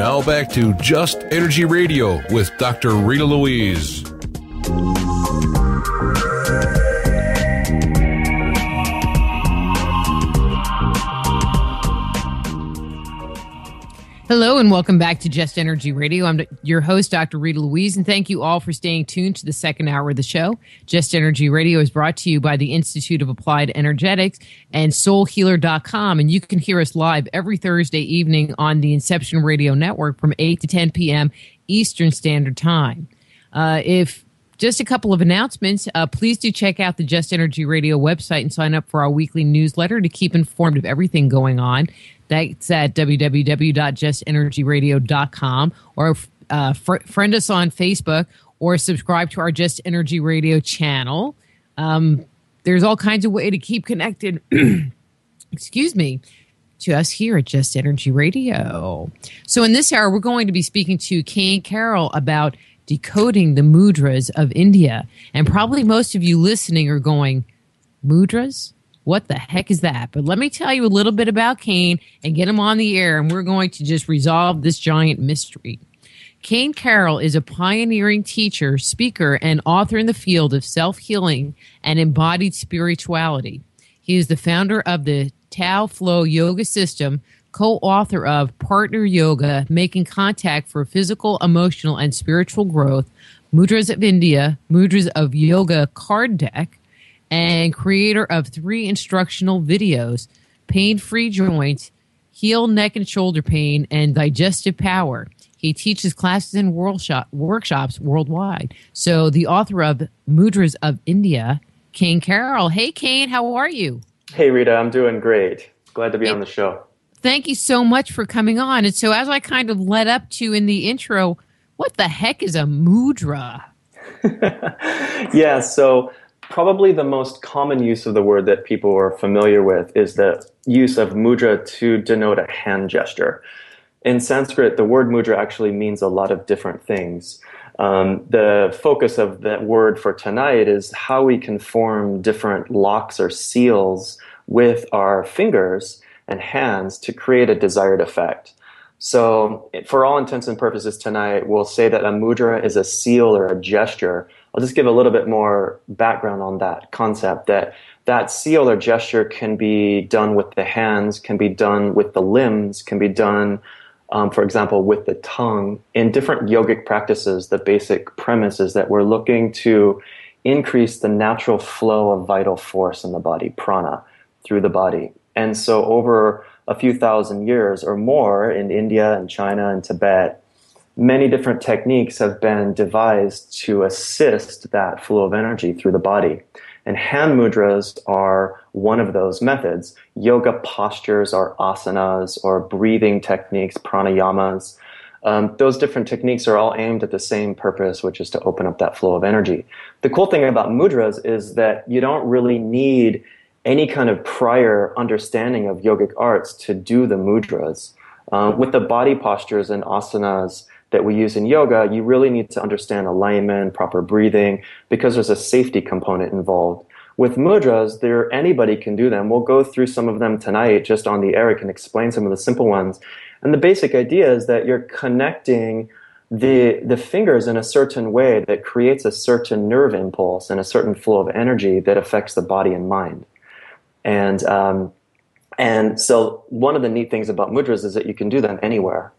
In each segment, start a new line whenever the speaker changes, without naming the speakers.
Now back to Just Energy Radio with Dr. Rita Louise.
Hello and welcome back to Just Energy Radio. I'm your host, Dr. Rita Louise, and thank you all for staying tuned to the second hour of the show. Just Energy Radio is brought to you by the Institute of Applied Energetics and soulhealer.com, and you can hear us live every Thursday evening on the Inception Radio Network from 8 to 10 p.m. Eastern Standard Time. Just a couple of announcements. Please do check out the Just Energy Radio website and sign up for our weekly newsletter to keep informed of everything going on. That's at www.justenergyradio.com, or friend us on Facebook, or subscribe to our Just Energy Radio channel. There's all kinds of way to keep connected, excuse me, to us here at Just Energy Radio. So in this hour, we're going to be speaking to Kane Carroll about decoding the mudras of India. And probably most of you listening are going, mudras? What the heck is that? But let me tell you a little bit about Kane and get him on the air, and we're going to just resolve this giant mystery. Cain Carroll is a pioneering teacher, speaker, and author in the field of self-healing and embodied spirituality. He is the founder of the Tao Flow Yoga System, co-author of Partner Yoga, Making Contact for Physical, Emotional, and Spiritual Growth, Mudras of India, Mudras of Yoga card deck, and creator of 3 instructional videos, Pain-Free Joints, Heal Neck and Shoulder Pain, and Digestive Power. He teaches classes and workshops worldwide. So the author of Mudras of India, Cain Carroll. Hey, Cain, how are you?
Hey, Rita, I'm doing great. Glad to be on the show.
Thank you so much for coming on. And so as I kind of led up to in the intro, what the heck is a mudra?
Yeah, so probably the most common use of the word that people are familiar with is the use of mudra to denote a hand gesture. In Sanskrit, the word mudra actually means a lot of different things. The focus of that word for tonight is how we can form different locks or seals with our fingers and hands to create a desired effect. So for all intents and purposes tonight, we'll say that a mudra is a seal or a gesture. I'll just give a little bit more background on that concept, that seal or gesture can be done with the hands, can be done with the limbs, can be done, for example, with the tongue. In different yogic practices, the basic premise is that we're looking to increase the natural flow of vital force in the body, prana, through the body. And so over a few thousand years or more in India and China and Tibet, many different techniques have been devised to assist that flow of energy through the body. And hand mudras are one of those methods. Yoga postures or asanas or breathing techniques, pranayamas. Those different techniques are all aimed at the same purpose, which is to open up that flow of energy. The cool thing about mudras is that you don't really need any kind of prior understanding of yogic arts to do the mudras. With the body postures and asanas that we use in yoga, you really need to understand alignment, proper breathing, because there's a safety component involved. With mudras, anybody can do them. We'll go through some of them tonight just on the air. I can explain some of the simple ones. And the basic idea is that you're connecting the fingers in a certain way that creates a certain nerve impulse and a certain flow of energy that affects the body and mind. And so one of the neat things about mudras is that you can do them anywhere.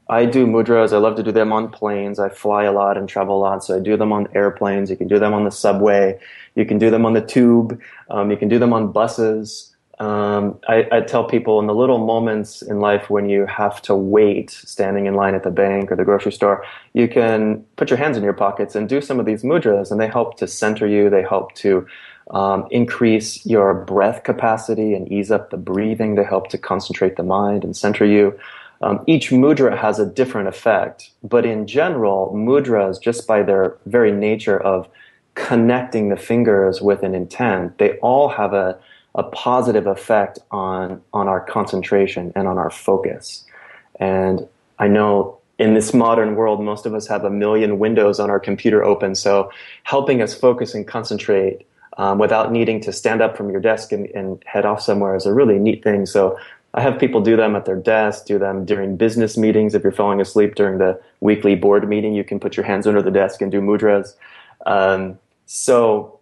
I do mudras. I love to do them on planes. I fly a lot and travel a lot, so I do them on airplanes. You can do them on the subway. You can do them on the tube. You can do them on buses. I tell people in the little moments in life when you have to wait, standing in line at the bank or the grocery store, you can put your hands in your pockets and do some of these mudras, and they help to center you. They help to increase your breath capacity and ease up the breathing. They help to concentrate the mind and center you. Each mudra has a different effect, but in general, mudras, just by their very nature of connecting the fingers with an intent, they all have a positive effect on our concentration and on our focus. And I know in this modern world, most of us have a million windows on our computer open, so helping us focus and concentrate without needing to stand up from your desk and head off somewhere is a really neat thing. So I have people do them at their desk, do them during business meetings. If you're falling asleep during the weekly board meeting, you can put your hands under the desk and do mudras. So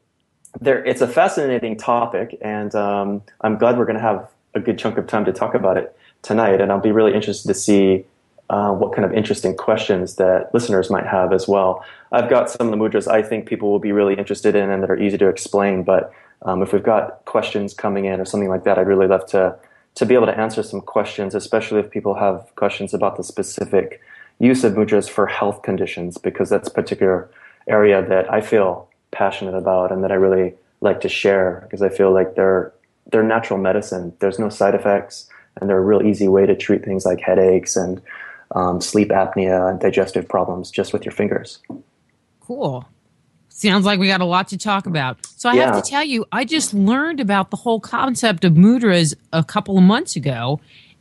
it's a fascinating topic, and I'm glad we're going to have a good chunk of time to talk about it tonight. And I'll be really interested to see what kind of interesting questions that listeners might have as well. I've got some of the mudras I think people will be really interested in and that are easy to explain, but if we've got questions coming in or something like that, I'd really love to be able to answer some questions, especially if people have questions about the specific use of mudras for health conditions, because that's a particular area that I feel passionate about and that I really like to share, because I feel like they're natural medicine. There's no side effects, and they're a real easy way to treat things like headaches and sleep apnea and digestive problems just with your fingers.
Cool. Sounds like we got a lot to talk about. So I have to tell you, I just learned about the whole concept of mudras a couple of months ago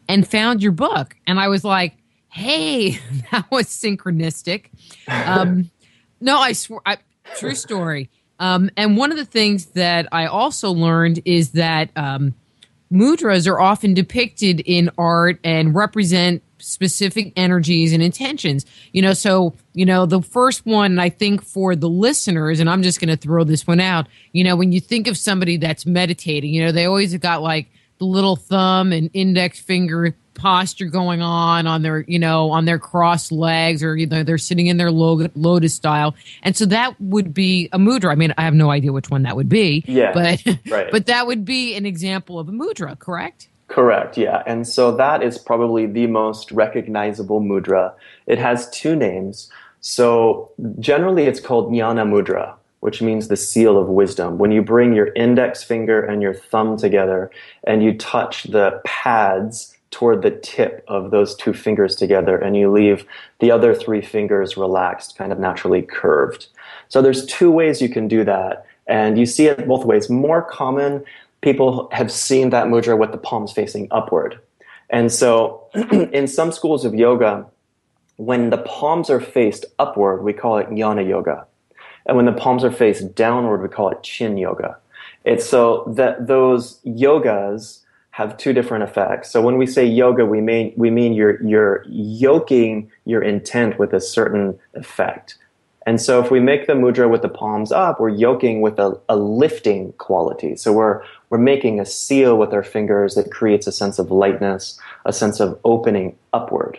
and found your book. And I was like, hey, that was synchronistic. No, I swear, true story. And one of the things that I also learned is that mudras are often depicted in art and represent specific energies and intentions. So, the first one, I think for the listeners, and I'm just going to throw this one out, when you think of somebody that's meditating, they always have got like the little thumb and index finger posture going on their, on their crossed legs, or, they're sitting in their lotus style. And so that would be a mudra. I mean, I have no idea which one that would be, but,
right.
But that would be an example of a mudra, correct?
Correct, yeah. And so that is probably the most recognizable mudra. It has two names. So generally it's called Jnana Mudra, which means the seal of wisdom. When you bring your index finger and your thumb together and you touch the pads toward the tip of those two fingers together and you leave the other three fingers relaxed, kind of naturally curved. So there's two ways you can do that. And you see it both ways. More common, people have seen that mudra with the palms facing upward. And so in some schools of yoga, when the palms are faced upward, we call it jnana yoga. And when the palms are faced downward, we call it chin yoga. It's so that those yogas have two different effects. So when we say yoga, we mean you're yoking your intent with a certain effect. And so if we make the mudra with the palms up, we're yoking with a lifting quality. So we're making a seal with our fingers that creates a sense of lightness, a sense of opening upward.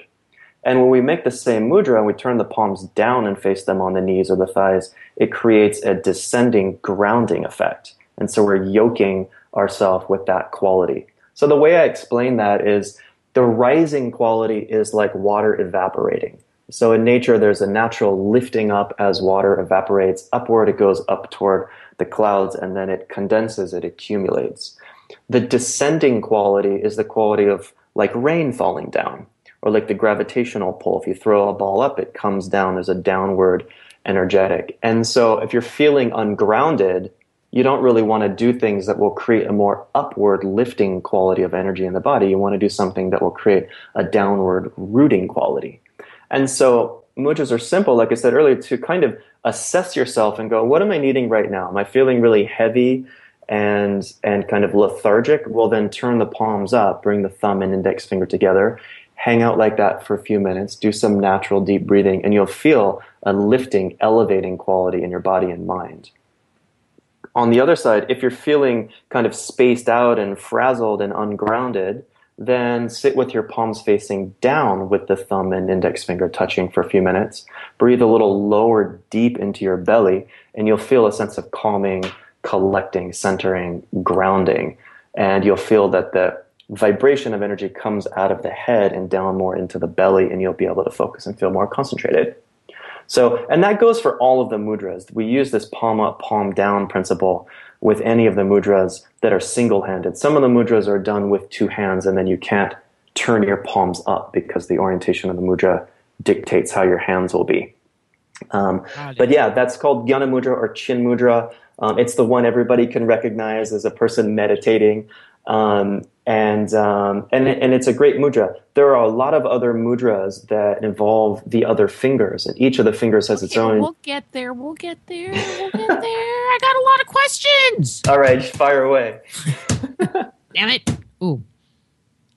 And when we make the same mudra and we turn the palms down and face them on the knees or the thighs, it creates a descending grounding effect. And so we're yoking ourselves with that quality. So the way I explain that is the rising quality is like water evaporating. So in nature, there's a natural lifting up as water evaporates upward. It goes up toward the clouds, and then it condenses, it accumulates. The descending quality is the quality of like rain falling down, or like the gravitational pull. If you throw a ball up, it comes down. There's a downward energetic. And so if you're feeling ungrounded, you don't really want to do things that will create a more upward lifting quality of energy in the body. You want to do something that will create a downward rooting quality. And so mudras are simple, like I said earlier, to kind of assess yourself and go, what am I needing right now? Am I feeling really heavy and kind of lethargic? Well, then turn the palms up, bring the thumb and index finger together, hang out like that for a few minutes, do some natural deep breathing, and you'll feel a lifting, elevating quality in your body and mind. On the other side, if you're feeling kind of spaced out and frazzled and ungrounded, then sit with your palms facing down with the thumb and index finger touching for a few minutes. Breathe a little lower deep into your belly, and you'll feel a sense of calming, collecting, centering, grounding. And you'll feel that the vibration of energy comes out of the head and down more into the belly, and you'll be able to focus and feel more concentrated. So, and that goes for all of the mudras. We use this palm up, palm down principle with any of the mudras that are single-handed. Some of the mudras are done with two hands, and then you can't turn your palms up because the orientation of the mudra dictates how your hands will be. But yeah, that's called Jnana Mudra or Chin Mudra. It's the one everybody can recognize as a person meditating. And it's a great mudra. There are a lot of other mudras that involve the other fingers, and each of the fingers has its own.
We'll get there. I got a lot of questions.
All right, fire away.
Damn it. Ooh.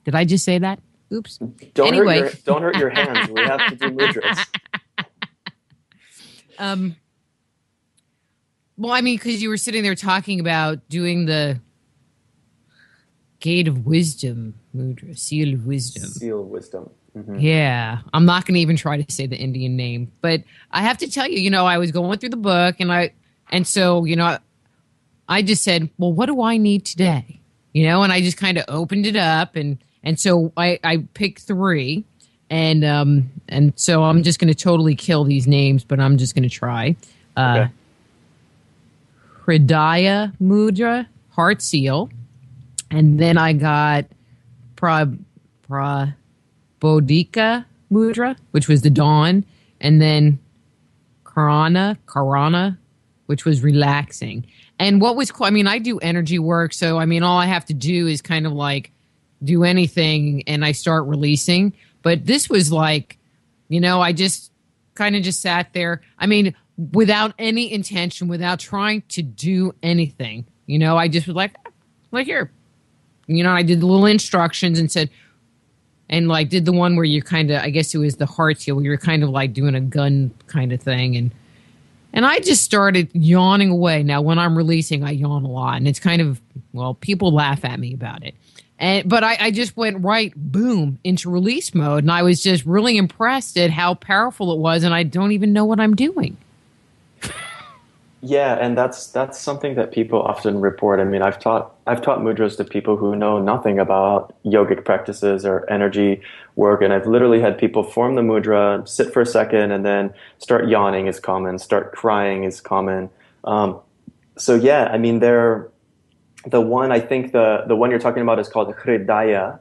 Did I just say that? Oops.
Don't
Anyway.
don't hurt your hands. We have to do mudras.
Well, I mean, because you were sitting there talking about doing the Gate of Wisdom Mudra, Seal of Wisdom.
Seal of Wisdom. Mm-hmm.
Yeah. I'm not going to even try to say the Indian name. But I have to tell you, I was going through the book and so, I just said, well, what do I need today? And I just kind of opened it up and so I picked 3 and so I'm just going to totally kill these names, but I'm just going to try.
Okay.
Hridaya Mudra, Heart Seal. And then I got Prabodhika Mudra, which was the dawn. And then Karana, which was relaxing. And what was cool, I do energy work. So, all I have to do is kind of like do anything and I start releasing. But this was like, I just kind of just sat there. Without any intention, without trying to do anything, I just was like here, I did the little instructions and said, and like did the one where you kind of, I guess it was the heart seal, where you're kind of like doing a gun kind of thing. And I just started yawning away. Now, when I'm releasing, I yawn a lot and it's kind of, well, people laugh at me about it. But I just went right, boom, into release mode. And I was just really impressed at how powerful it was. And I don't even know what I'm doing.
Yeah, and that's something that people often report. I've taught mudras to people who know nothing about yogic practices or energy work, and I've literally had people form the mudra, sit for a second, and then start yawning is common, start crying is common. So yeah, they're the one. I think the one you're talking about is called Hridaya.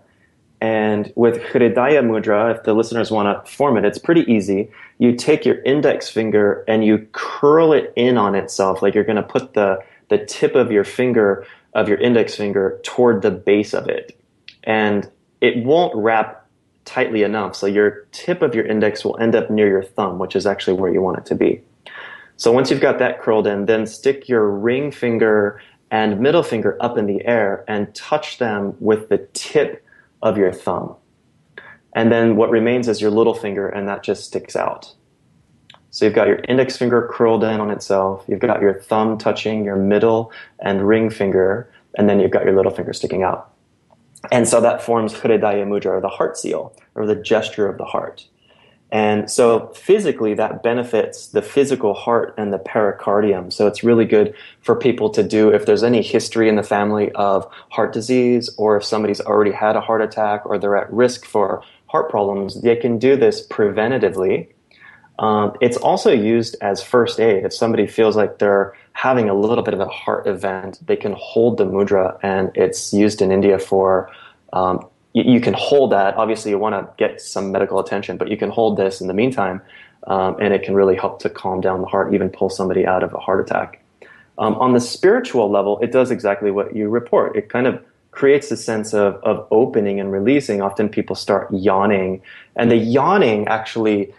And with Hridaya Mudra, if the listeners want to form it, it's pretty easy. You take your index finger and you curl it in on itself, like you're going to put the tip of your index finger toward the base of it. And it won't wrap tightly enough, so your tip of your index will end up near your thumb, which is actually where you want it to be. So once you've got that curled in, then stick your ring finger and middle finger up in the air and touch them with the tip of your thumb. And then what remains is your little finger, and that just sticks out. So you've got your index finger curled in on itself, you've got your thumb touching your middle and ring finger, and then you've got your little finger sticking out. And so that forms Hridaya Mudra, or the heart seal, or the gesture of the heart. And so physically that benefits the physical heart and the pericardium. So it's really good for people to do if there's any history in the family of heart disease, or if somebody's already had a heart attack or they're at risk for heart problems, they can do this preventatively. It's also used as first aid. If somebody feels like they're having a little bit of a heart event, they can hold the mudra, and it's used in India for you can hold that. Obviously, you want to get some medical attention, but you can hold this in the meantime, and it can really help to calm down the heart, even pull somebody out of a heart attack. On the spiritual level, it does exactly what you report. It kind of creates a sense of opening and releasing. Often people start yawning, and the yawning actually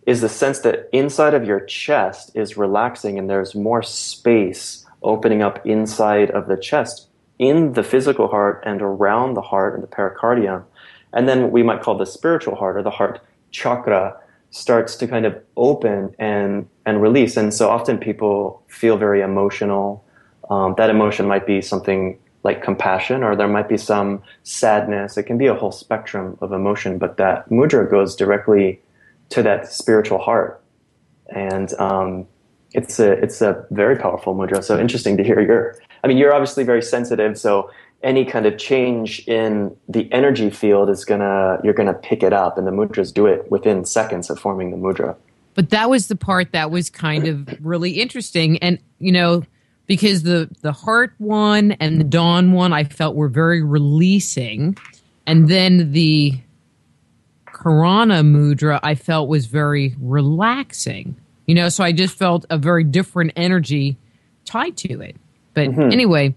is the sense that inside of your chest is relaxing, and there's more space opening up inside of the chest, in the physical heart and around the heart and the pericardium. And then what we might call the spiritual heart, or the heart chakra, starts to kind of open and release. And so often people feel very emotional. That emotion might be something like compassion, or there might be some sadness. It can be a whole spectrum of emotion, but that mudra goes directly to that spiritual heart. And it's a very powerful mudra. So interesting to hear you're obviously very sensitive, so any kind of change in the energy field you're gonna pick it up, and the mudras do it within seconds of forming the mudra.
But that was the part that was kind of really interesting. And, because the heart one and the dawn one I felt were very releasing. And then the Prana Mudra I felt was very relaxing. So I just felt a very different energy tied to it. But anyway,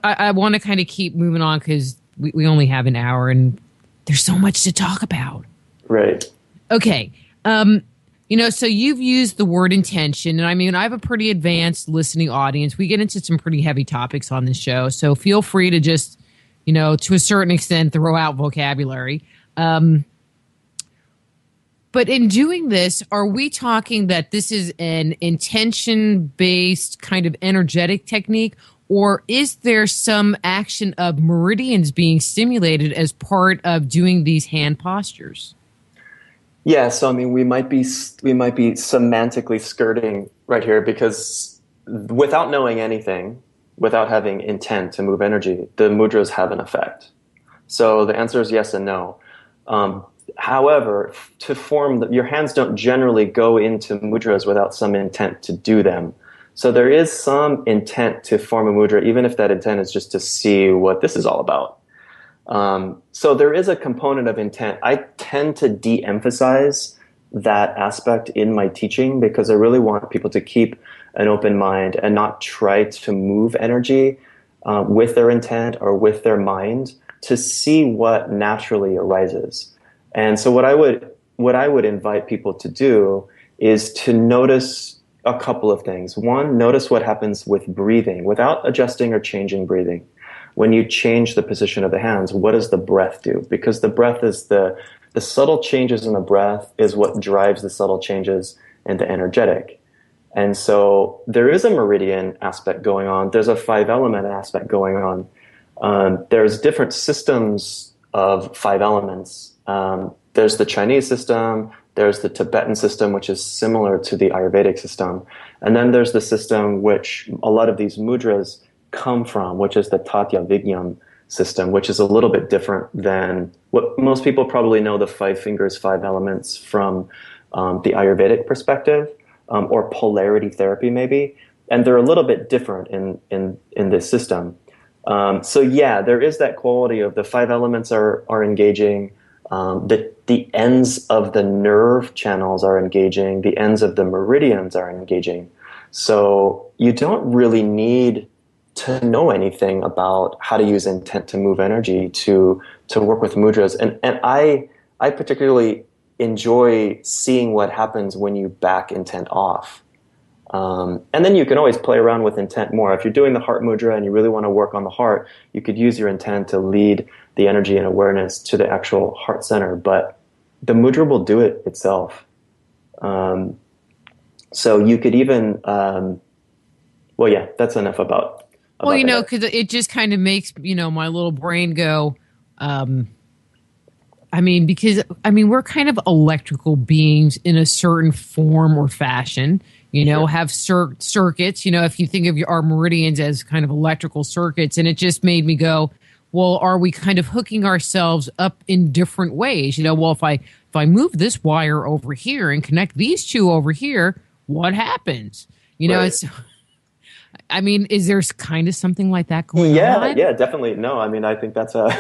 I want to kind of keep moving on because we only have an hour and there's so much to talk about.
Right.
Okay. So you've used the word intention, and I have a pretty advanced listening audience. We get into some pretty heavy topics on this show, so feel free to just, to a certain extent, throw out vocabulary. But in doing this, are we talking that this is an intention-based kind of energetic technique, or is there some action of meridians being stimulated as part of doing these hand postures?
Yeah, so I mean, we might be semantically skirting right here, because without knowing anything, without having intent to move energy, the mudras have an effect. So the answer is yes and no. However, to form your hands don't generally go into mudras without some intent to do them. So there is some intent to form a mudra, even if that intent is just to see what this is all about. So there is a component of intent. I tend to de-emphasize that aspect in my teaching, because I really want people to keep an open mind and not try to move energy with their intent or with their mind, to see what naturally arises. And so what I would invite people to do is to notice a couple of things. One, notice what happens with breathing without adjusting or changing breathing. When you change the position of the hands, what does the breath do? Because the breath is the subtle changes in the breath is what drives the subtle changes in the energetic. And so there is a meridian aspect going on. There's a 5-element aspect going on. There's different systems of 5 elements. There's the Chinese system, there's the Tibetan system, which is similar to the Ayurvedic system. And then there's the system which a lot of these mudras come from, which is the Tatya Vigyam system, which is a little bit different than what most people probably know, the 5 fingers, 5 elements from the Ayurvedic perspective, or polarity therapy maybe. And they're a little bit different in this system. So yeah, there is that quality of the 5 elements are engaging. The ends of the nerve channels are engaging. The ends of the meridians are engaging. So you don't really need to know anything about how to use intent to move energy to work with mudras. And I particularly enjoy seeing what happens when you back intent off. And then you can always play around with intent more. If you're doing the heart mudra and you really want to work on the heart, you could use your intent to lead the energy and awareness to the actual heart center. But the mudra will do it itself. So you could even, well, yeah, that's enough about
well, because it just kind of makes, my little brain go, because we're kind of electrical beings in a certain form or fashion, sure. Have circuits, if you think of our meridians as kind of electrical circuits, and it just made me go, well, are we kind of hooking ourselves up in different ways? Well, if I move this wire over here and connect these two over here, what happens?
Right.
Is there kind of something like that going on? Yeah,
definitely. No, I think that's to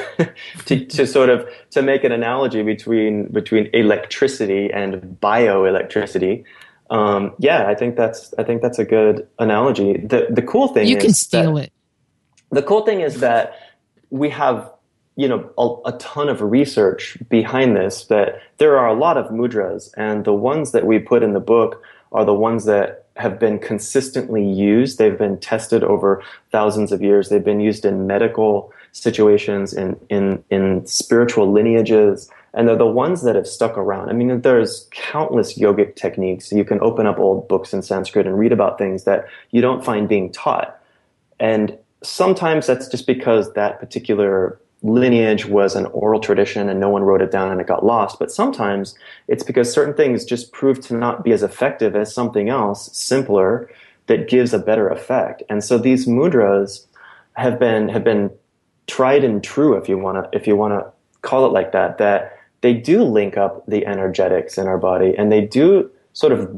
make an analogy between electricity and bioelectricity. I think that's a good analogy. The cool thing is
you can steal it.
The cool thing is that we have a ton of research behind this, that there are a lot of mudras, and the ones that we put in the book are the ones that have been consistently used. They've been tested over thousands of years. They've been used in medical situations, in spiritual lineages, and they're the ones that have stuck around. There's countless yogic techniques. You can open up old books in Sanskrit and read about things that you don't find being taught. And sometimes that's just because that particular lineage was an oral tradition and no one wrote it down and it got lost. But sometimes it's because certain things just prove to not be as effective as something else, simpler, that gives a better effect. And so these mudras have been tried and true, if you want to call it like that, that they do link up the energetics in our body, and they do sort of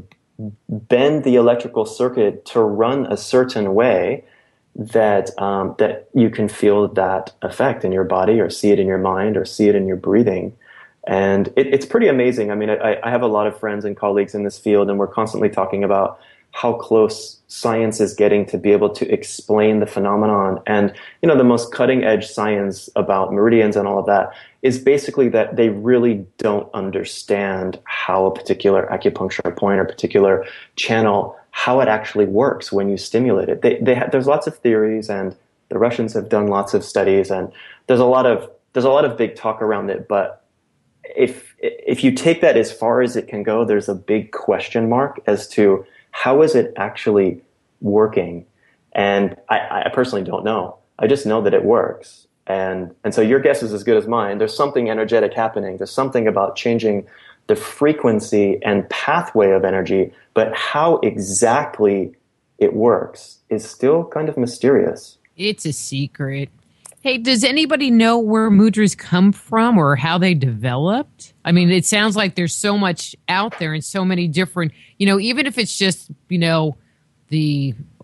bend the electrical circuit to run a certain way that you can feel that effect in your body, or see it in your mind, or see it in your breathing. And it's pretty amazing. I have a lot of friends and colleagues in this field, and we're constantly talking about how close science is getting to be able to explain the phenomenon. And, the most cutting edge science about meridians and all of that is basically that they really don't understand how a particular acupuncture point or particular channel, how it actually works when you stimulate it. There's lots of theories, and The Russians have done lots of studies, and there's a lot of big talk around it. But if you take that as far as it can go, there's a big question mark as to how is it actually working. And I personally don't know. I just know that it works. And so your guess is as good as mine. There's something energetic happening. There's something about changing the frequency and pathway of energy, but how exactly it works is still kind of mysterious.
It's a secret. Hey, does anybody know where mudras come from or how they developed? I mean, it sounds like there's so much out there and so many different, even if it's just,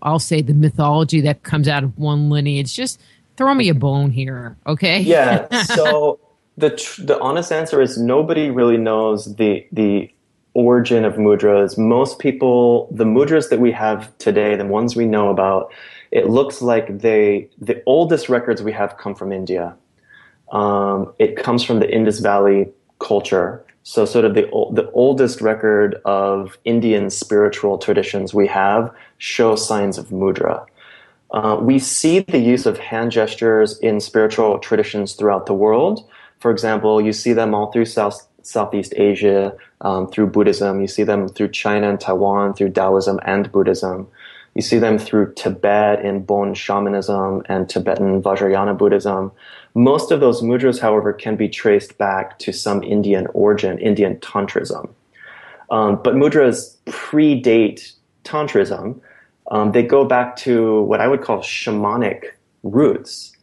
I'll say the mythology that comes out of one lineage. Just throw me a bone here, okay?
Yeah, so the honest answer is nobody really knows the origin of mudras. Most people, the mudras that we have today, the ones we know about, it looks like the oldest records we have come from India. It comes from the Indus Valley culture. So sort of the oldest record of Indian spiritual traditions we have show signs of mudra. We see the use of hand gestures in spiritual traditions throughout the world. For example, you see them all through Southeast Asia, through Buddhism. You see them through China and Taiwan, through Taoism and Buddhism. You see them through Tibet in Bon shamanism and Tibetan Vajrayana Buddhism. Most of those mudras, however, can be traced back to some Indian origin, Indian Tantrism. But mudras predate Tantrism. They go back to what I would call shamanic roots.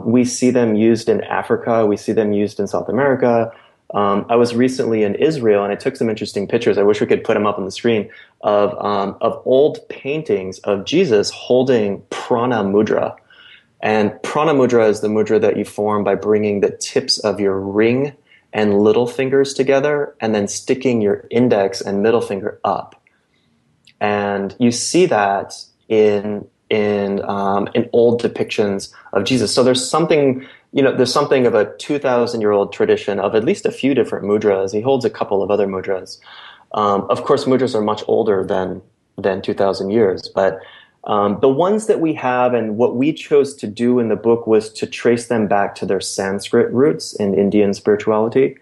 We see them used in Africa. We see them used in South America. I was recently in Israel, and I took some interesting pictures. I wish we could put them up on the screen of old paintings of Jesus holding Prana Mudra. And Prana Mudra is the mudra that you form by bringing the tips of your ring and little fingers together, and then sticking your index and middle finger up. And you see that in old depictions of Jesus. So there's something, there's something of a 2,000-year-old tradition of at least a few different mudras. He holds a couple of other mudras. Of course, mudras are much older than 2,000 years, but the ones that we have and what we chose to do in the book was to trace them back to their Sanskrit roots in Indian spirituality.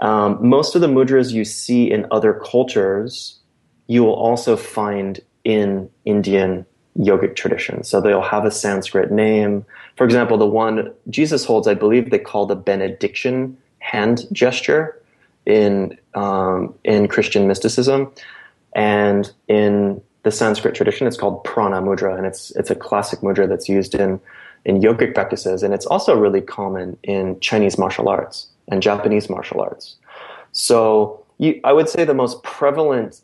Most of the mudras you see in other cultures, you will also find in Indian yogic tradition. So they'll have a Sanskrit name. For example, the one Jesus holds, I believe they call the benediction hand gesture in Christian mysticism. And in the Sanskrit tradition, it's called Prana Mudra, and it's a classic mudra that's used in yogic practices. And it's also really common in Chinese martial arts and Japanese martial arts. So I would say the most prevalent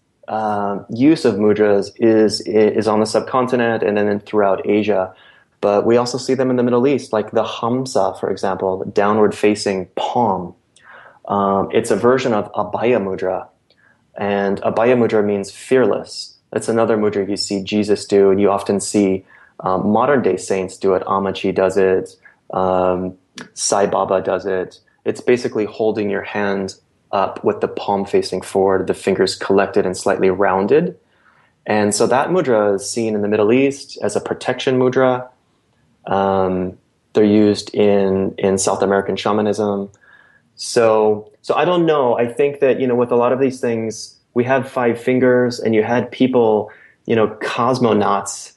use of mudras is on the subcontinent and then throughout Asia. But we also see them in the Middle East, like the Hamsa, for example, the downward-facing palm. It's a version of Abhaya Mudra. And Abhaya Mudra means fearless. That's another mudra you see Jesus do, and you often see modern-day saints do it. Amachi does it. Sai Baba does it. It's basically holding your hand up with the palm facing forward, the fingers collected and slightly rounded. And so that mudra is seen in the Middle East as a protection mudra. They're used in South American shamanism. So I don't know. I think that, with a lot of these things, we have 5 fingers, and you had people, cosmonauts,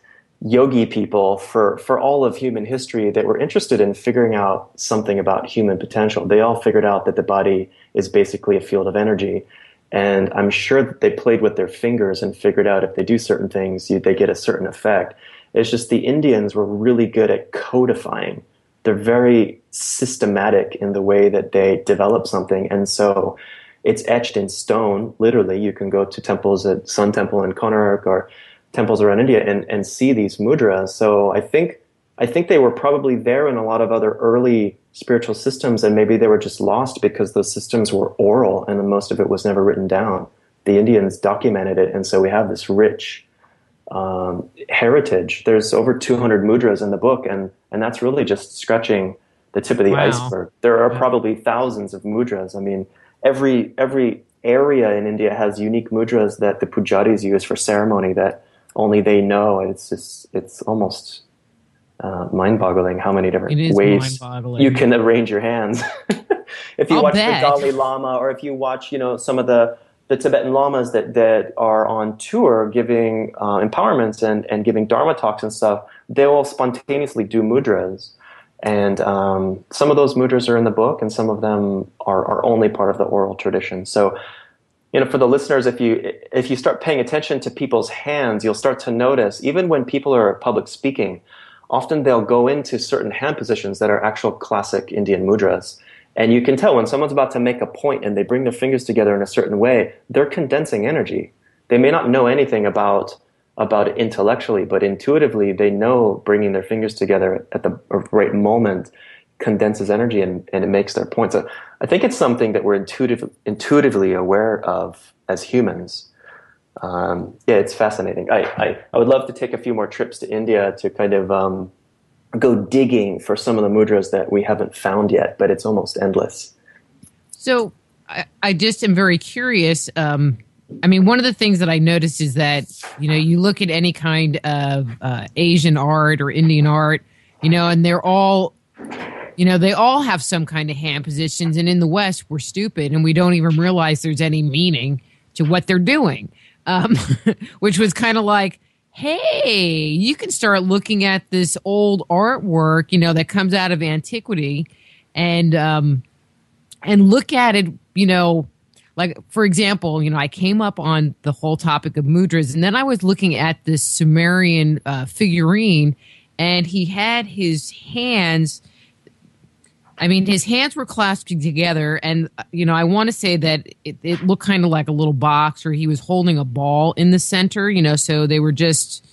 yogi people for all of human history that were interested in figuring out something about human potential. They all figured out that the body is basically a field of energy. And I'm sure that they played with their fingers and figured out if they do certain things, they get a certain effect. It's just the Indians were really good at codifying. They're very systematic in the way that they develop something. And so it's etched in stone, literally. You can go to temples at Sun Temple in Konark or temples around India and see these mudras. So I think they were probably there in a lot of other early spiritual systems, and maybe they were just lost because those systems were oral and most of it was never written down. The Indians documented it, and so we have this rich heritage. There's over 200 mudras in the book, and that's really just scratching the tip of the iceberg. There are probably thousands of mudras. I mean, every area in India has unique mudras that the pujaris use for ceremony that only they know. It's almost mind-boggling how many different
It is
ways
mind-boggling.
you can arrange your hands. If you watch
bet.
the Dalai Lama, or if you watch, some of the Tibetan lamas that are on tour giving empowerments and giving Dharma talks and stuff, they will spontaneously do mudras. And some of those mudras are in the book, and some of them are only part of the oral tradition. So, for the listeners, if you start paying attention to people's hands, you'll start to notice, even when people are public speaking, often they'll go into certain hand positions that are actual classic Indian mudras. And you can tell when someone's about to make a point and they bring their fingers together in a certain way, they're condensing energy. They may not know anything about it intellectually, but intuitively they know bringing their fingers together at the right moment condenses energy and it makes their point. So I think it's something that we're intuitively aware of as humans. It's fascinating. I would love to take a few more trips to India to kind of go digging for some of the mudras that we haven't found yet, but it's almost endless.
So I just am very curious. One of the things that I noticed is that, you look at any kind of Asian art or Indian art, and they're all, they all have some kind of hand positions. And in the West, we're stupid and we don't even realize there's any meaning to what they're doing, which was kind of like, hey, you can start looking at this old artwork, that comes out of antiquity and look at it, like, for example, I came up on the whole topic of mudras, and then I was looking at this Sumerian figurine, and he had his hands. His hands were clasped together, and, I want to say that it looked kind of like a little box, or he was holding a ball in the center, so they were just,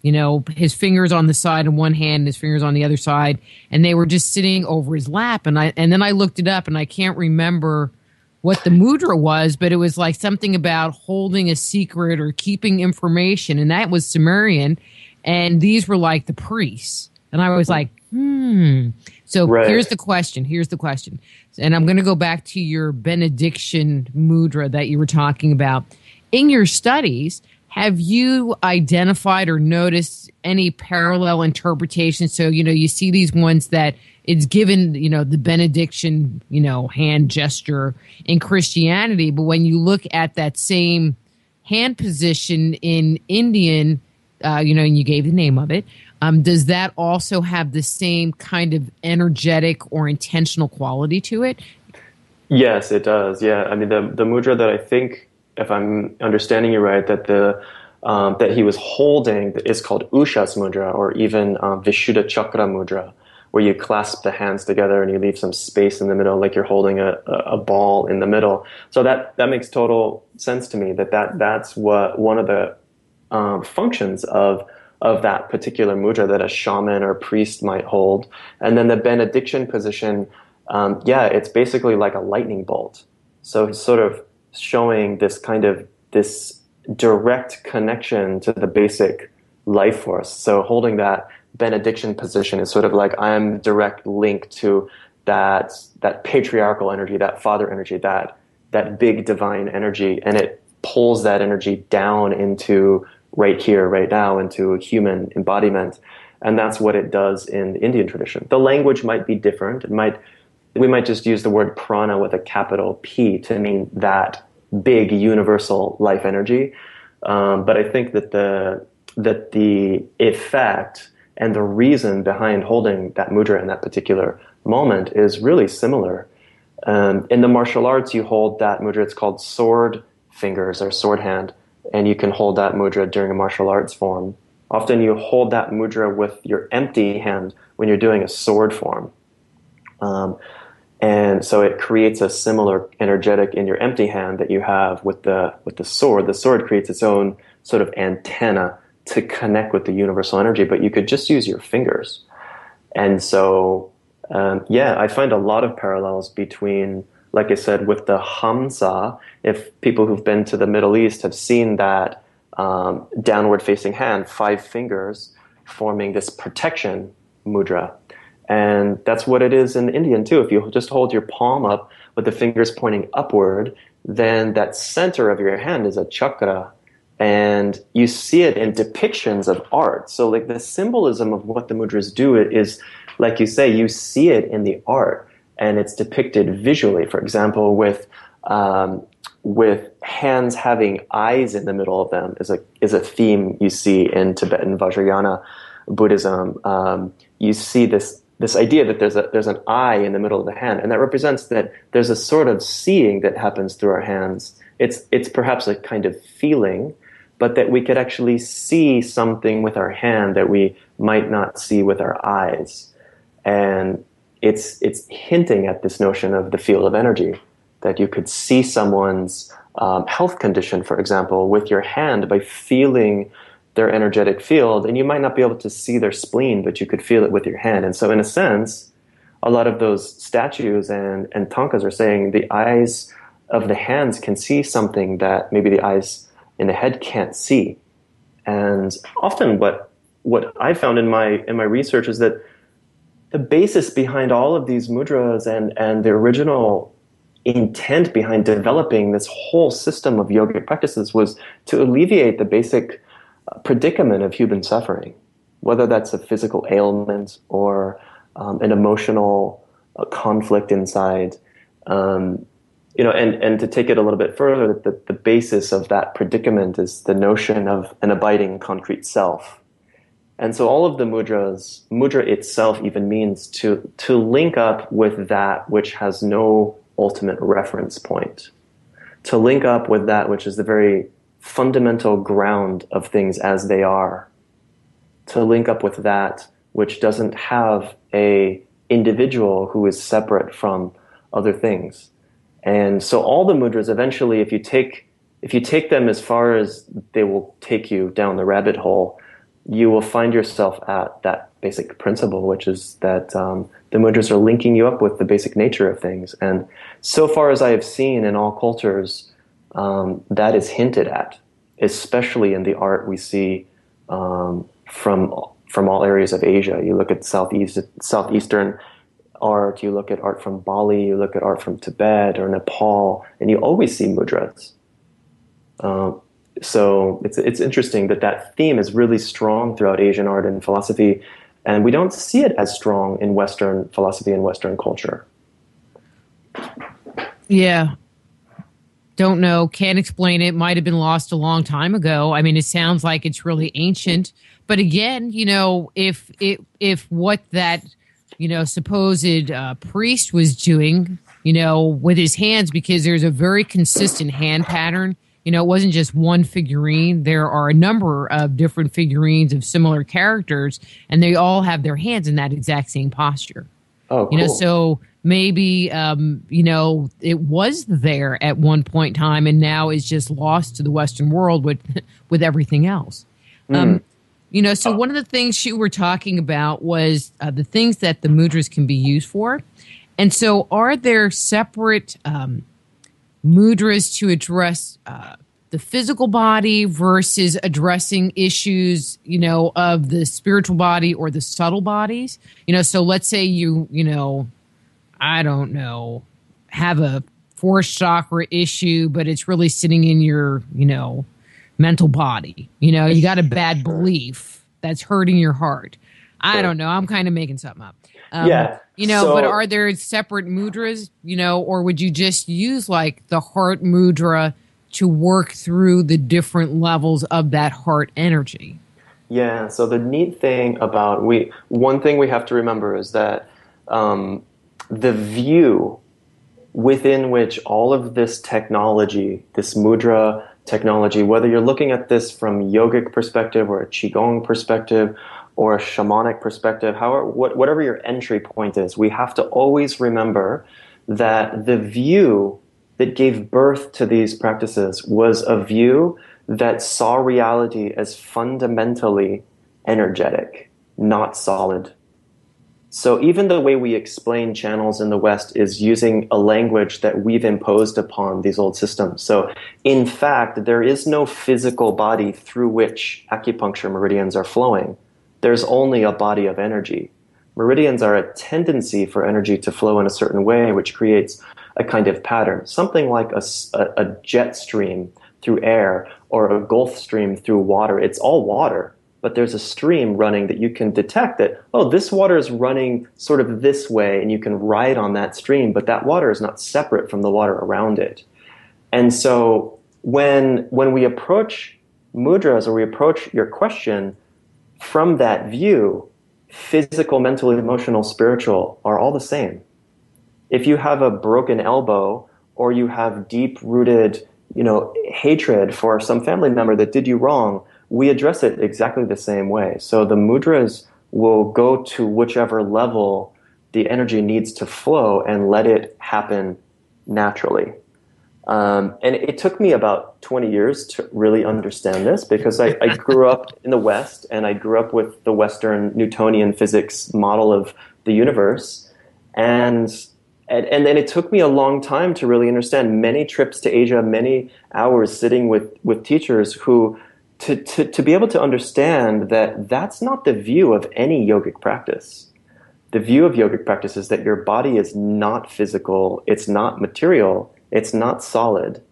his fingers on the side in one hand, and his fingers on the other side, and they were just sitting over his lap. And then I looked it up, and I can't remember what the mudra was, but it was like something about holding a secret or keeping information, and that was Sumerian, and these were like the priests. And I was like, So
right.
Here's the question. And I'm going to go back to your benediction mudra that you were talking about. In your studies, have you identified or noticed any parallel interpretations? So, you see these ones that it's given, the benediction, hand gesture in Christianity. But when you look at that same hand position in Indian, and you gave the name of it, does that also have the same kind of energetic or intentional quality to it?
Yes, it does. Yeah, the mudra that I think, if I'm understanding you right, that that he was holding is called Ushas Mudra, or even Vishuddha Chakra Mudra, where you clasp the hands together and you leave some space in the middle, like you're holding a ball in the middle. So that makes total sense to me. That's what one of the functions of that particular mudra that a shaman or priest might hold. And then the benediction position, it's basically like a lightning bolt. So it's sort of showing this direct connection to the basic life force. So holding that benediction position is sort of like I'm direct link to that patriarchal energy, that father energy, that big divine energy, and it pulls that energy down into right here, right now, into a human embodiment. And that's what it does in the Indian tradition. The language might be different. We might just use the word prana with a capital P to mean that big universal life energy. But I think that the effect and the reason behind holding that mudra in that particular moment is really similar. In the martial arts, you hold that mudra. It's called sword fingers or sword hand. And you can hold that mudra during a martial arts form. Often you hold that mudra with your empty hand when you're doing a sword form. And so it creates a similar energetic in your empty hand that you have with the sword. The sword creates its own sort of antenna to connect with the universal energy, but you could just use your fingers. And so, I find a lot of parallels between, like I said, with the Hamsa. If people who've been to the Middle East have seen that downward facing hand, 5 fingers forming this protection mudra. And that's what it is in Indian too. If you just hold your palm up with the fingers pointing upward, then that center of your hand is a chakra. And you see it in depictions of art. So like the symbolism of what the mudras do is, like you say, you see it in the art and it's depicted visually. For example, with hands having eyes in the middle of them is a theme you see in Tibetan Vajrayana Buddhism. You see this idea that there's an eye in the middle of the hand, and that represents that there's a sort of seeing that happens through our hands. It's perhaps a kind of feeling, but that we could actually see something with our hand that we might not see with our eyes. And it's hinting at this notion of the field of energy, that you could see someone's health condition, for example, with your hand by feeling their energetic field. And you might not be able to see their spleen, but you could feel it with your hand. And so in a sense, a lot of those statues and tankas are saying the eyes of the hands can see something that maybe the eyes in the head can't see. And often what I found in my research is that the basis behind all of these mudras and the original intent behind developing this whole system of yogic practices was to alleviate the basic predicament of human suffering, whether that's a physical ailment or an emotional conflict inside. And to take it a little bit further, the basis of that predicament is the notion of an abiding concrete self. And so all of the mudras, mudra itself even means to link up with that which has no ultimate reference point, to link up with that which is the very fundamental ground of things as they are, to link up with that which doesn't have a individual who is separate from other things. And so all the mudras eventually, if you take them as far as they will take you down the rabbit hole, you will find yourself at that basic principle, which is that the mudras are linking you up with the basic nature of things. And so far as I have seen in all cultures, that is hinted at, especially in the art we see from all areas of Asia. You look at southeastern art, you look at art from Bali, you look at art from Tibet or Nepal, and you always see mudras. So it's interesting that theme is really strong throughout Asian art and philosophy, and we don't see it as strong in Western philosophy and Western culture. Yeah.
Don't know. Can't explain it. Might have been lost a long time ago. I mean, it sounds like it's really ancient. But again, if what that supposed priest was doing, with his hands, because there's a very consistent hand pattern. It wasn't just one figurine. There are a number of different figurines of similar characters, and they all have their hands in that exact same posture.
Oh, cool.
So maybe, it was there at one point in time, and now is just lost to the Western world with everything else. So one of the things you were talking about was the things that the mudras can be used for. And so are there separate mudras to address the physical body versus addressing issues, of the spiritual body or the subtle bodies? So let's say I don't know, have a fourth chakra issue, but it's really sitting in your, mental body. You got a bad belief that's hurting your heart. I don't know. I'm kind of making something up. But are there separate mudras, or would you just use like the heart mudra to work through the different levels of that heart energy?
Yeah. So the neat thing about one thing we have to remember is that the view within which all of this technology, this mudra technology, whether you're looking at this from yogic perspective or a qigong perspective or a shamanic perspective, whatever your entry point is, we have to always remember that the view that gave birth to these practices was a view that saw reality as fundamentally energetic, not solid. So even the way we explain channels in the West is using a language that we've imposed upon these old systems. So in fact, there is no physical body through which acupuncture meridians are flowing. There's only a body of energy. Meridians are a tendency for energy to flow in a certain way, which creates a kind of pattern, something like a jet stream through air, or a Gulf Stream through water. It's all water, but there's a stream running that you can detect that, oh, this water is running sort of this way, and you can ride on that stream, but that water is not separate from the water around it. And so when we approach mudras, or we approach your question from that view, physical, mental, emotional, spiritual are all the same. If you have a broken elbow, or you have deep-rooted, hatred for some family member that did you wrong, we address it exactly the same way. So the mudras will go to whichever level the energy needs to flow and let it happen naturally. And it took me about 20 years to really understand this, because I grew up in the West, and I grew up with the Western Newtonian physics model of the universe. And then it took me a long time to really understand, many trips to Asia, many hours sitting with teachers who, to be able to understand that that's not the view of any yogic practice. The view of yogic practice is that your body is not physical, it's not material, it's not solid,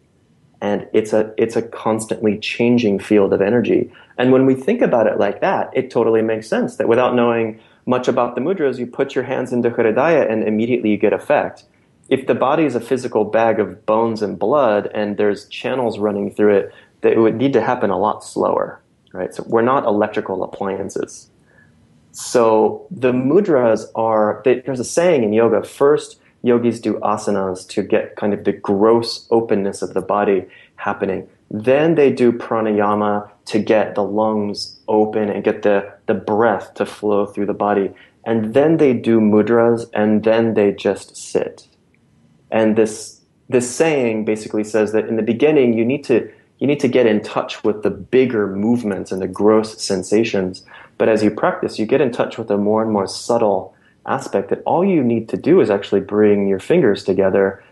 and it's a constantly changing field of energy. And when we think about it like that, it totally makes sense that without knowing much about the mudras, you put your hands into Hridaya and immediately you get effect. If the body is a physical bag of bones and blood, and there's channels running through it, that it would need to happen a lot slower, right? So we're not electrical appliances. So the mudras there's a saying in yoga, first yogis do asanas to get kind of the gross openness of the body happening. Then they do pranayama to get the lungs open and get the breath to flow through the body. And then they do mudras, and then they just sit. And this saying basically says that in the beginning you need to get in touch with the bigger movements and the gross sensations. But as you practice, you get in touch with a more and more subtle aspect that all you need to do is actually bring your fingers together,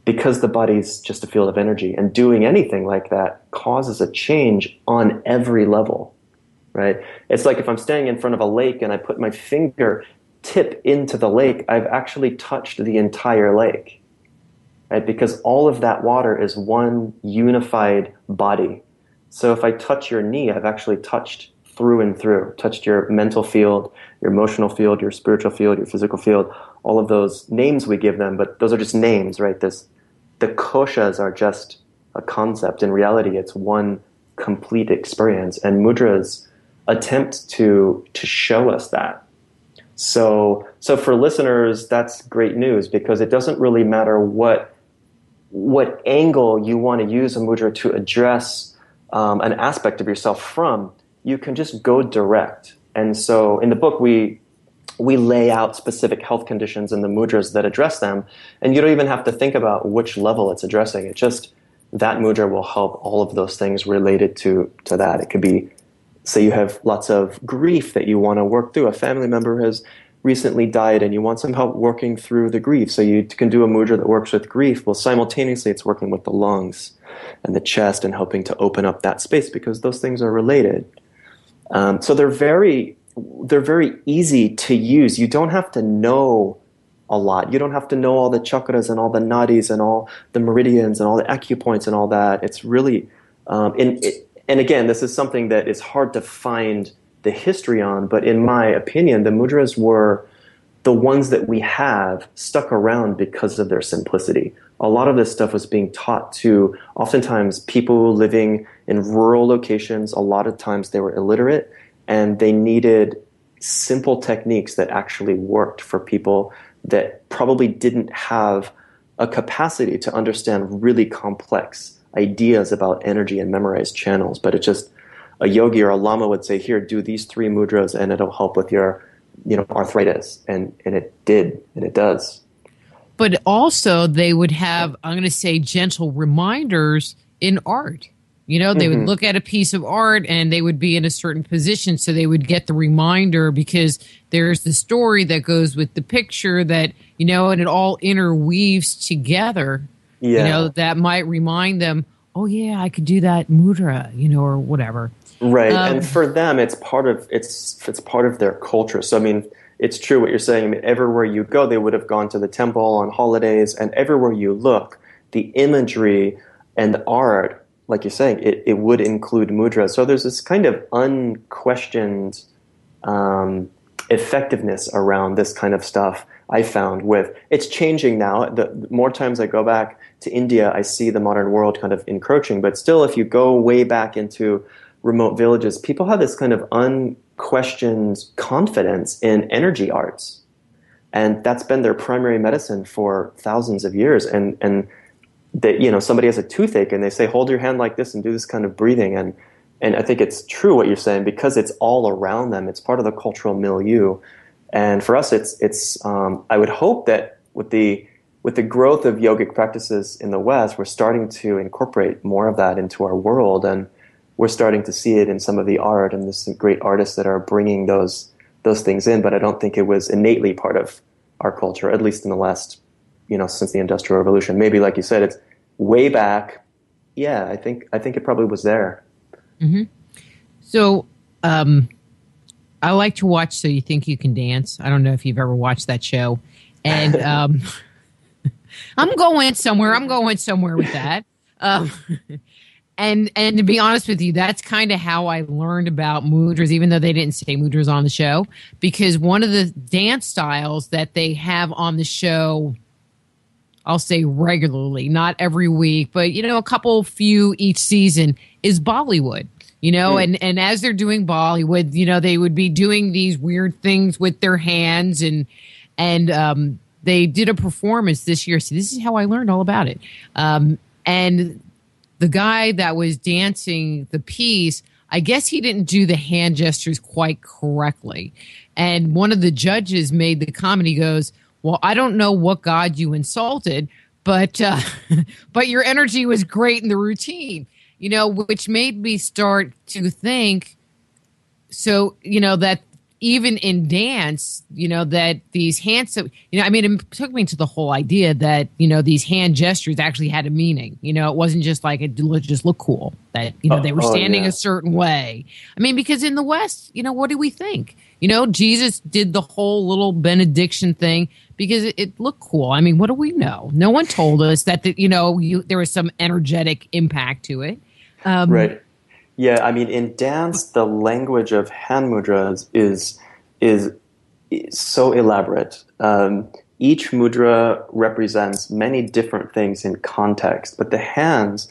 because the body's just a field of energy. And doing anything like that causes a change on every level, right? It's like if I'm standing in front of a lake and I put my finger tip into the lake, I've actually touched the entire lake, right? Because all of that water is one unified body. So if I touch your knee, I've actually touched through and through, touched your mental field, your emotional field, your spiritual field, your physical field, all of those names we give them, but those are just names, right? The koshas are just a concept. In reality, it's one complete experience, and mudras attempt to show us that. So for listeners, that's great news, because it doesn't really matter what angle you want to use a mudra to address an aspect of yourself from. You can just go direct. And so in the book, we lay out specific health conditions in the mudras that address them, and you don't even have to think about which level it's addressing. It just, that mudra will help all of those things related to that. It could be, say you have lots of grief that you want to work through. A family member has recently died and you want some help working through the grief. So you can do a mudra that works with grief. Well, simultaneously it's working with the lungs and the chest and helping to open up that space, because those things are related. So they're very easy to use. You don't have to know a lot. You don't have to know all the chakras and all the nadis and all the meridians and all the acupoints and all that. It's really, and again, this is something that is hard to find the history on, but in my opinion, the mudras were the ones that we have stuck around because of their simplicity. A lot of this stuff was being taught to, oftentimes, people living in rural locations. A lot of times they were illiterate, and they needed simple techniques that actually worked for people that probably didn't have a capacity to understand really complex ideas about energy and memorized channels. But it's just, a yogi or a lama would say, here, do these 3 mudras and it'll help with your arthritis. And it did, and it does.
But also they would have, I'm going to say, gentle reminders in art. They would look at a piece of art and they would be in a certain position, so they would get the reminder, because there's the story that goes with the picture that, and it all interweaves together. Yeah. That might remind them, oh yeah, I could do that mudra, or whatever.
Right. And for them, it's part of their culture. So, I mean, it's true what you're saying. I mean, everywhere you go, they would have gone to the temple on holidays, and everywhere you look, the imagery and the art like you're saying, it would include mudra. So there's this kind of unquestioned effectiveness around this kind of stuff. I found with it's changing now. The more times I go back to India, I see the modern world kind of encroaching. But still, if you go way back into remote villages, people have this kind of unquestioned confidence in energy arts, and that's been their primary medicine for thousands of years. And that, you know, somebody has a toothache and they say, hold your hand like this and do this kind of breathing. And I think it's true what you're saying, because it's all around them. It's part of the cultural milieu. And for us, it's I would hope that with the growth of yogic practices in the West, we're starting to incorporate more of that into our world. And we're starting to see it in some of the art, and there's some great artists that are bringing those things in. But I don't think it was innately part of our culture, at least in the last, you know, since the Industrial Revolution. Maybe, like you said, it's way back. Yeah, I think it probably was there.
Mm-hmm. So, I like to watch So You Think You Can Dance. I don't know if you've ever watched that show. And I'm going somewhere with that. And to be honest with you, that's kind of how I learned about mudras, even though they didn't say mudras on the show, because one of the dance styles that they have on the show, I'll say regularly, not every week, but, you know, a few each season, is Bollywood. You know, and as they're doing Bollywood, you know, they would be doing these weird things with their hands, and they did a performance this year. So this is how I learned all about it. And the guy that was dancing the piece, I guess he didn't do the hand gestures quite correctly. And one of the judges made the comment. He goes, well, I don't know what God you insulted, but your energy was great in the routine. You know, which made me start to think, so, you know, that even in dance, you know, that these hands, you know, I mean, it took me to the whole idea that, you know, these hand gestures actually had a meaning. You know, it wasn't just like it just looked cool, that, you know, they were standing a certain way. I mean, because in the West, you know, what do we think? You know, Jesus did the whole little benediction thing because it looked cool. I mean, what do we know? No one told us that, you know, there was some energetic impact to it.
Right. Yeah, I mean, in dance, the language of hand mudras is so elaborate. Each mudra represents many different things in context, but the hands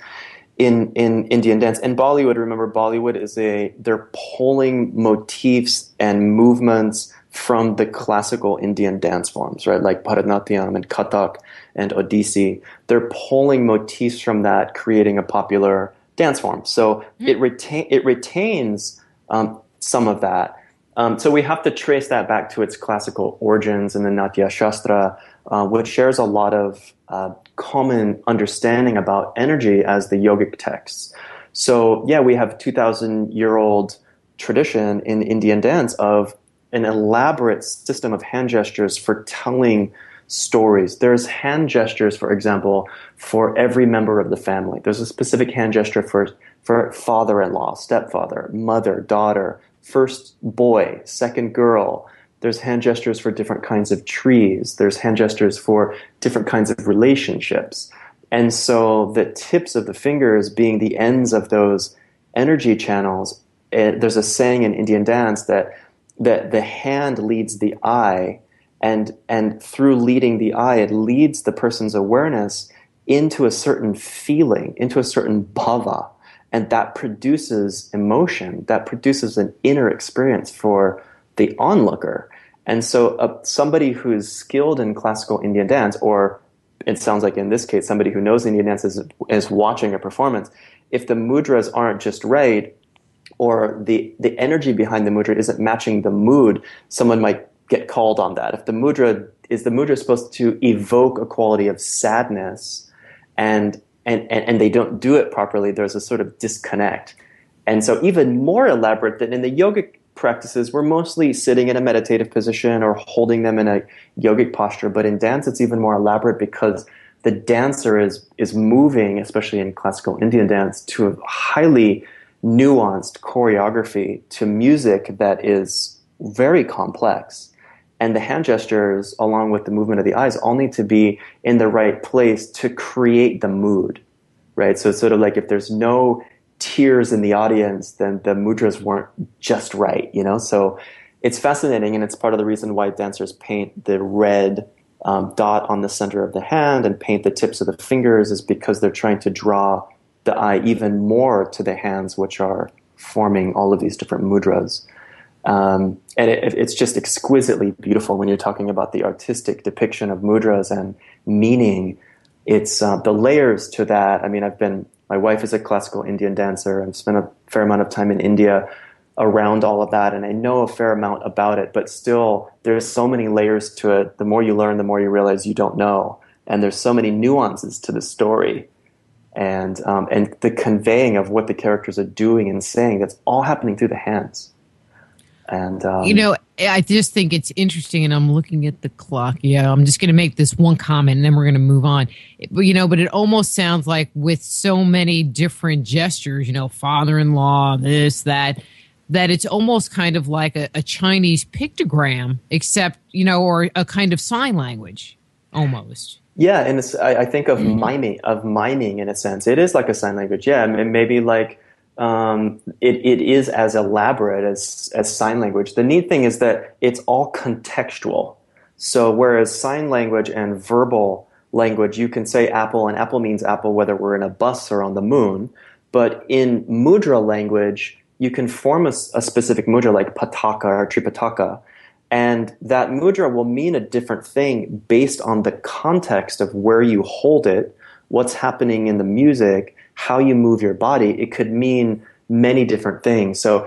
in Indian dance and Bollywood, remember, Bollywood they're pulling motifs and movements from the classical Indian dance forms, right? Like Bharatanatyam and Kathak and Odissi. They're pulling motifs from that, creating a popular dance form. So it retains some of that. So we have to trace that back to its classical origins in the Natya Shastra, which shares a lot of common understanding about energy as the yogic texts. So yeah, we have 2,000-year-old tradition in Indian dance of an elaborate system of hand gestures for telling stories. There's hand gestures, for example, for every member of the family. There's a specific hand gesture for father-in-law, stepfather, mother, daughter, first boy, second girl. There's hand gestures for different kinds of trees. There's hand gestures for different kinds of relationships. And so the tips of the fingers being the ends of those energy channels, there's a saying in Indian dance that the hand leads the eye, and through leading the eye, it leads the person's awareness into a certain feeling, into a certain bhava, and that produces emotion, that produces an inner experience for the onlooker. And so somebody who's skilled in classical Indian dance, or it sounds like in this case, somebody who knows Indian dance is watching a performance, if the mudras aren't just right, or the energy behind the mudra isn't matching the mood, someone might get called on that. If the mudra supposed to evoke a quality of sadness, and they don't do it properly, there's a sort of disconnect. And so even more elaborate than in the yogic practices, we're mostly sitting in a meditative position or holding them in a yogic posture. But in dance, it's even more elaborate because the dancer is moving, especially in classical Indian dance, to a highly nuanced choreography to music that is very complex. And the hand gestures, along with the movement of the eyes, all need to be in the right place to create the mood. right? So it's sort of like if there's no tears in the audience, then the mudras weren't just right, you know? So it's fascinating, and it's part of the reason why dancers paint the red dot on the center of the hand and paint the tips of the fingers, is because they're trying to draw the eye even more to the hands, which are forming all of these different mudras. And it's just exquisitely beautiful when you're talking about the artistic depiction of mudras and meaning. It's the layers to that. I mean, my wife is a classical Indian dancer. I've spent a fair amount of time in India around all of that, and I know a fair amount about it, but still there's so many layers to it. The more you learn, the more you realize you don't know. And there's so many nuances to the story. And the conveying of what the characters are doing and saying, that's all happening through the hands. And
I just think it's interesting, and I'm looking at the clock. Yeah, I'm just going to make this one comment, and then we're going to move on. But it almost sounds like with so many different gestures, father-in-law, this, that it's almost kind of like a Chinese pictogram, except, or a kind of sign language, almost.
Yeah, and I think of miming in a sense. It is like a sign language, yeah, and maybe like it is as elaborate as sign language. The neat thing is that it's all contextual. So whereas sign language and verbal language, you can say apple, and apple means apple whether we're in a bus or on the moon. But in mudra language, you can form a specific mudra like pataka or tripitaka, and that mudra will mean a different thing based on the context of where you hold it, what's happening in the music, how you move your body. It could mean many different things. So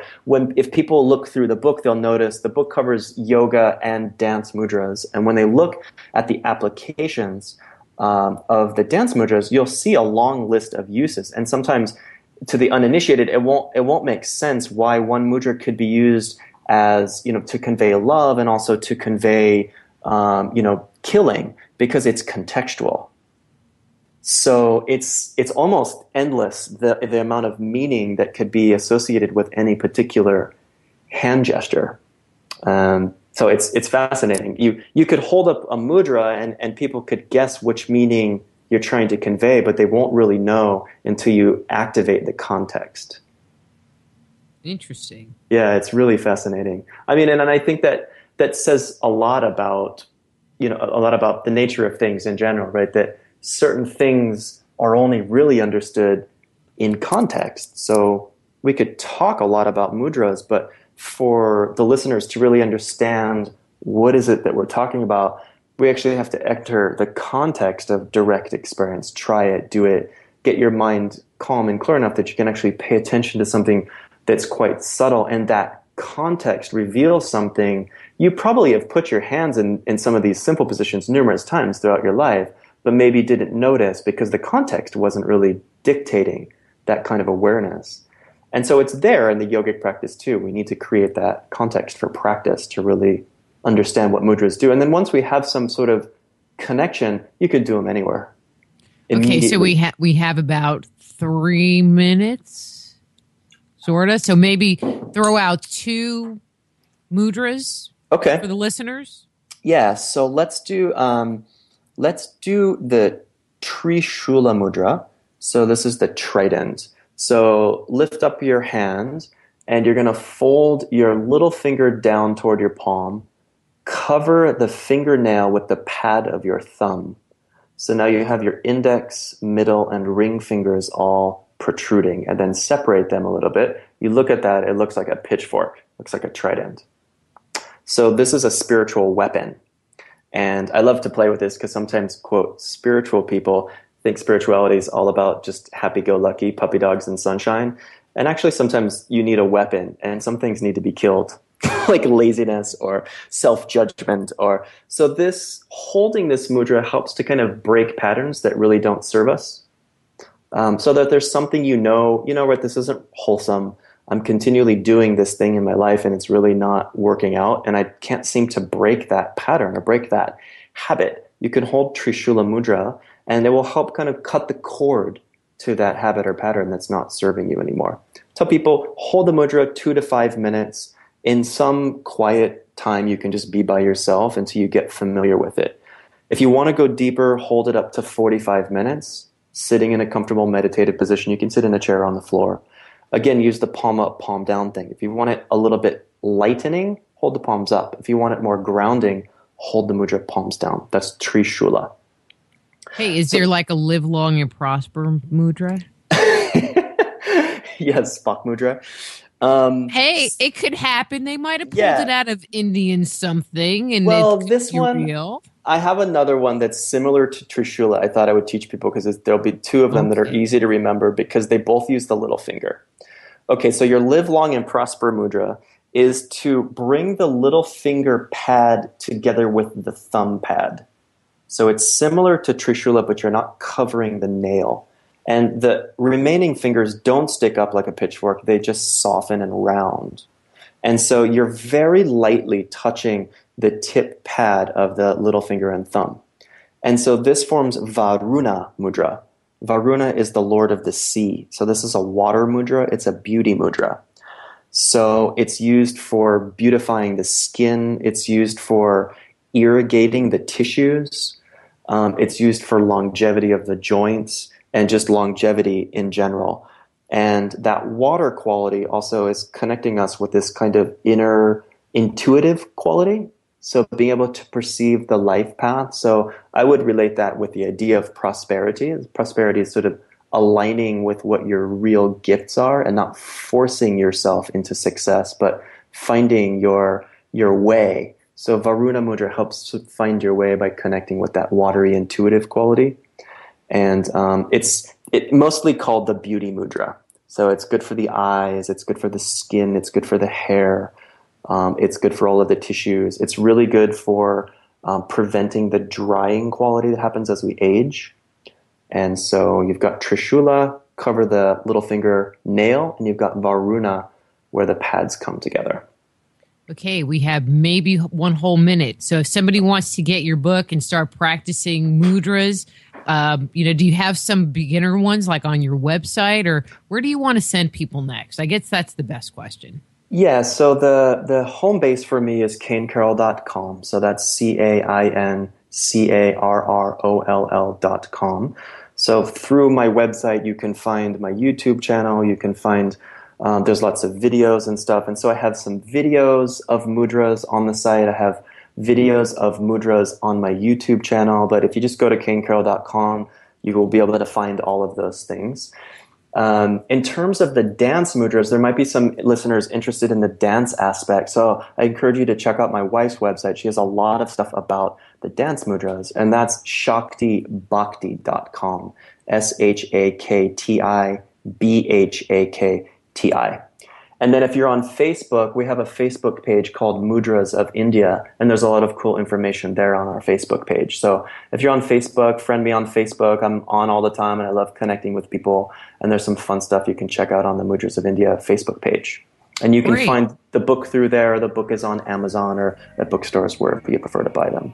if people look through the book, they'll notice the book covers yoga and dance mudras. And when they look at the applications of the dance mudras, you'll see a long list of uses. And sometimes to the uninitiated, it won't make sense why one mudra could be used as, to convey love and also to convey, killing, because it's contextual. So it's almost endless, the amount of meaning that could be associated with any particular hand gesture. So it's fascinating. You could hold up a mudra and people could guess which meaning you're trying to convey, but they won't really know until you activate the context.
Interesting.
Yeah, it's really fascinating. I mean, and I think that says a lot about, the nature of things in general, right? That certain things are only really understood in context. So we could talk a lot about mudras, but for the listeners to really understand what is it that we're talking about, we actually have to enter the context of direct experience. Try it, do it, get your mind calm and clear enough that you can actually pay attention to something that's quite subtle, and that context reveals something. You probably have put your hands in some of these simple positions numerous times throughout your life, but maybe didn't notice because the context wasn't really dictating that kind of awareness. And so it's there in the yogic practice too. We need to create that context for practice to really understand what mudras do. And then once we have some sort of connection, you could do them anywhere.
Okay, so we have about 3 minutes. Sort of. So maybe throw out 2 mudras for the listeners.
Yeah. So let's do the Trishula mudra. So this is the trident. So lift up your hand and you're going to fold your little finger down toward your palm. Cover the fingernail with the pad of your thumb. So now you have your index, middle, and ring fingers all protruding, and then separate them a little bit. You look at that, it looks like a pitchfork, looks like a trident. So this is a spiritual weapon. And I love to play with this because sometimes, quote, spiritual people think spirituality is all about just happy-go-lucky puppy dogs and sunshine. And actually sometimes you need a weapon, and some things need to be killed, like laziness or self-judgment. So this holding this mudra helps to kind of break patterns that really don't serve us. So that there's something what, this isn't wholesome. I'm continually doing this thing in my life and it's really not working out, and I can't seem to break that pattern or break that habit. You can hold Trishula mudra and it will help kind of cut the cord to that habit or pattern that's not serving you anymore. Tell people, hold the mudra 2 to 5 minutes. In some quiet time, you can just be by yourself until you get familiar with it. If you want to go deeper, hold it up to 45 minutes. sitting in a comfortable meditative position. You can sit in a chair on the floor. Again, use the palm up, palm down thing. If you want it a little bit lightening, hold the palms up. If you want it more grounding, hold the mudra palms down. That's Trishula.
Hey, is there like a live long and prosper mudra?
Yes, Spock mudra.
Hey, it could happen. They might have pulled it out of Indian something, and
this one,
real.
I have another one that's similar to Trishula. I thought I would teach people because there'll be two of them that are easy to remember because they both use the little finger. Okay, so your live long and prosper mudra is to bring the little finger pad together with the thumb pad. So it's similar to Trishula, but you're not covering the nail. And the remaining fingers don't stick up like a pitchfork. They just soften and round. And so you're very lightly touching the tip pad of the little finger and thumb. And so this forms Varuna mudra. Varuna is the lord of the sea. So this is a water mudra. It's a beauty mudra. So it's used for beautifying the skin. It's used for irrigating the tissues. It's used for longevity of the joints and just longevity in general. And that water quality also is connecting us with this kind of inner intuitive quality. So being able to perceive the life path. So I would relate that with the idea of prosperity. Prosperity is sort of aligning with what your real gifts are and not forcing yourself into success, but finding your way. So Varuna Mudra helps to find your way by connecting with that watery intuitive quality. And it's mostly called the beauty mudra. So it's good for the eyes, it's good for the skin, it's good for the hair, it's good for all of the tissues. It's really good for preventing the drying quality that happens as we age. And so you've got Trishula, cover the little finger nail, and you've got Varuna, where the pads come together.
Okay, we have maybe one whole minute. So if somebody wants to get your book and start practicing mudras, do you have some beginner ones like on your website, or where do you want to send people next? I guess that's the best question.
Yeah, so the home base for me is caincarroll.com. So that's CAINCARROLL.com. So through my website, you can find my YouTube channel. You can find there's lots of videos and stuff. And so I have some videos of mudras on the site. I have videos of mudras on my YouTube channel. But if you just go to caincarroll.com, you will be able to find all of those things. In terms of the dance mudras, there might be some listeners interested in the dance aspect. So I encourage you to check out my wife's website. She has a lot of stuff about the dance mudras, and that's shaktibhakti.com. SHAKTIBHAKTI. And then if you're on Facebook, we have a Facebook page called Mudras of India, and there's a lot of cool information there on our Facebook page. So if you're on Facebook, friend me on Facebook. I'm on all the time, and I love connecting with people. And there's some fun stuff you can check out on the Mudras of India Facebook page. And you can find the book through there. The book is on Amazon or at bookstores wherever you prefer to buy them.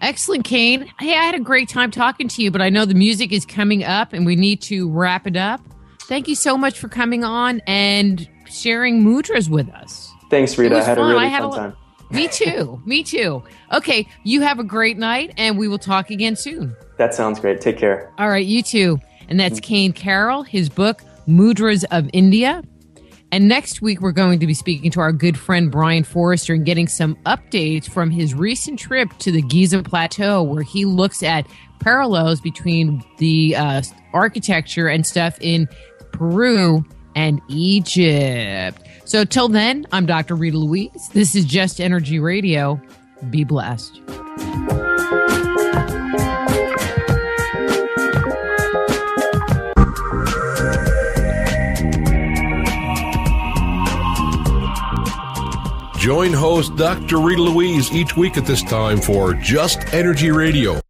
Excellent, Kane. Hey, I had a great time talking to you, but I know the music is coming up, and we need to wrap it up. Thank you so much for coming on and sharing mudras with us.
Thanks, Rita. I had a really fun time.
Me too. Me too. Okay, you have a great night, and we will talk again soon.
That sounds great. Take care.
All right, you too. And that's Kane Carroll, his book, Mudras of India. And next week, we're going to be speaking to our good friend Brian Forrester and getting some updates from his recent trip to the Giza Plateau, where he looks at parallels between the architecture and stuff in Peru and Egypt. So till then, I'm Dr. Rita Louise. This is Just Energy Radio. Be blessed.
Join host Dr. Rita Louise each week at this time for Just Energy Radio